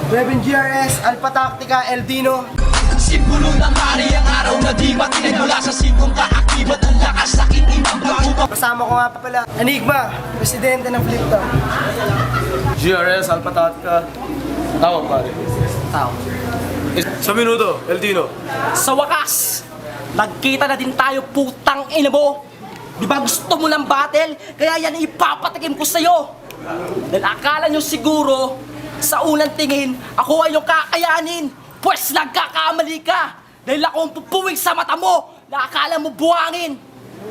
Reven GRS, Alpha Tactica, Eldino. Simbolo ng hari ang araw na di matinig mula sa singkong kaakibat ang lakas sa kininang bago. Kasama ko nga pa pala, Enigma, presidente ng Fliptop. GRS, Alpha Tactica. Tawag pare. Tao. Sa minuto, Eldino. Sa wakas, nagkita na din tayo, putang ina mo. Di ba gusto mo ng battle? Kaya yan ipapatikim ko sa'yo. Dahil akala nyo siguro, sa unang tingin, ako ay yung kakayanin. Pwes nagkakamali ka. Dahil ako ang pupuwing sa mata mo na akala mo buwangin.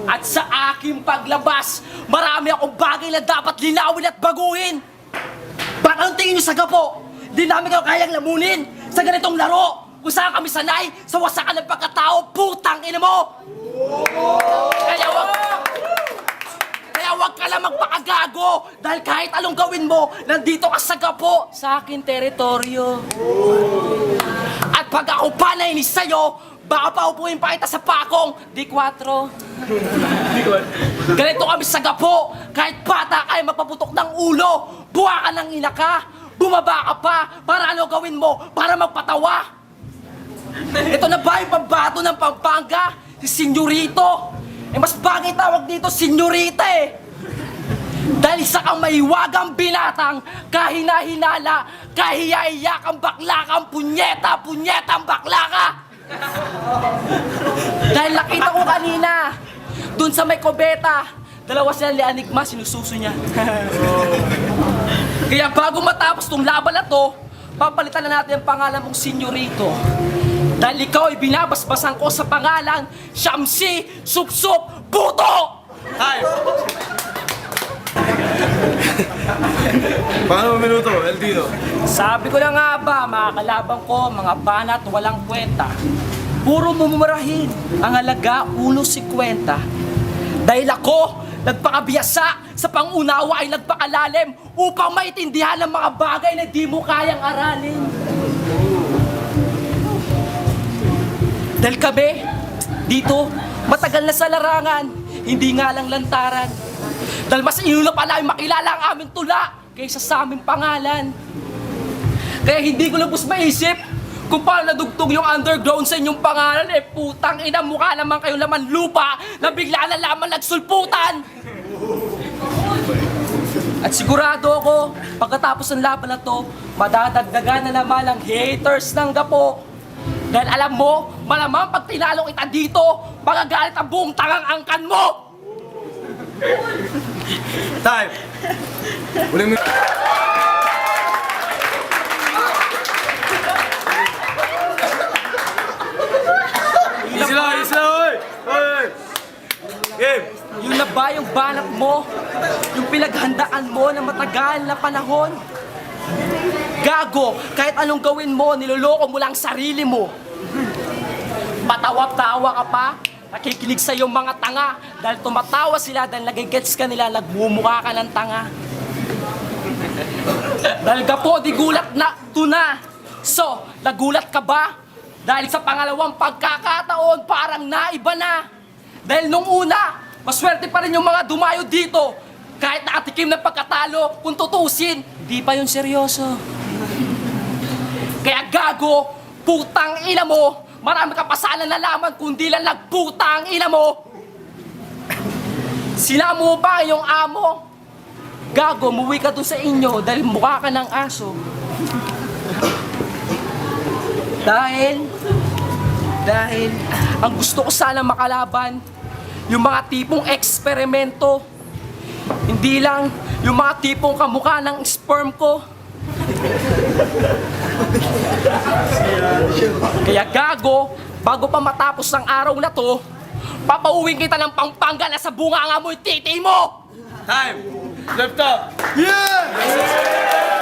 At sa aking paglabas, marami akong bagay na dapat linawin at baguhin. Ba't anong tingin nyo sa gapo? Di namin kayo kayang lamunin sa ganitong laro. Kung saan kami sanay, sa wasakan ng pagkatao, putang ina mo! Kaya wag ka lang magpakagago dahil kahit anong gawin mo, nandito ka sa gapo sa aking teritoryo. At pag ako pa nainis sa'yo, baka paupuin pa kita sa pakong D4. Ganito kami sa gapo, kahit bata ka ay mapaputok ng ulo, buwa ka ng ina ka, bumaba ka pa, para ano gawin mo, para magpatawa. Ito na ba yung pambato ng Pampanga? Si Senyorito. Eh mas bagay tawag dito, Senyorita eh. Dahil isa kang mahiwagang binatang, kahina-hinala, kahiya-iyakang bakla kang punyetang bakla ka. Dahil nakita ko kanina, dun sa may kubeta, dalawa sila ni Enigma, sinususo niya. Kaya bago matapos tong laban na to, papalitan na natin ang pangalan mong Senyorito. Dahil ikaw ay binabasbasan ko sa pangalan, Shamsi Supsup Buto! Hi! Paano minuto, Eldino? Sabi ko na nga ba, mga kalaban ko, mga banat walang kwenta. Puro mumurahin, ang halaga 1.50. Dahil ako, nagpakabiyasa sa pangunawa ay nagpakalalim upang maintindihan ang mga bagay na di mo kayang aralin. Dahil kami, dito, matagal na sa larangan, hindi nga lang lantaran. Dahil mas inuna pa namin makilala ang aming tula kaysa sa aming pangalan. Kaya hindi ko lubos maisip kung paano nadugtog yung underground sa inyong pangalan. Eh putang ina, mukha naman kayong laman lupa na bigla na lamang nagsulputan. At sigurado ako, pagkatapos ng laban na to, madadagdagan na naman ang haters ng gapo. Dahil alam mo, malamang pag tinalo kita dito, magagalit ang buong tangang angkan mo! Time! Uling minuto. Easy lang, oy! Oy! Game! Yun na ba yung banat mo? Yung pinaghandaan mo na matagal na panahon? Gago, kahit anong gawin mo, niloloko mo lang sarili mo. Patawa-tawa ka pa, nakikinig sa iyong mga tanga dahil tumatawa sila dahil nagigets ka nila, nagmumukha ka ng tanga. Dahil gapo, di gulat na tuna. So, nagulat ka ba? Dahil sa pangalawang pagkakataon, parang naiba na. Dahil nung una, maswerte pa rin yung mga dumayo dito. Kahit nakatikim ng pagkatalo, kung tutusin, di pa yun seryoso. Kaya gago, putang ina mo, marami ka pa sana nalaman kundi lang nagputang ina mo. Sinamo pa yung amo. Gago, muwi ka dun sa inyo dahil mukha ka ng aso. Dahil, ang gusto ko sana makalaban, yung mga tipong eksperimento. Hindi lang yung mga tipong kamukha ng sperm ko. Kaya gago, bago pa matapos ang araw na to, papauwing kita ng Pampanga na sa bunganga mo yung titi mo! Time! Left up! Yeah!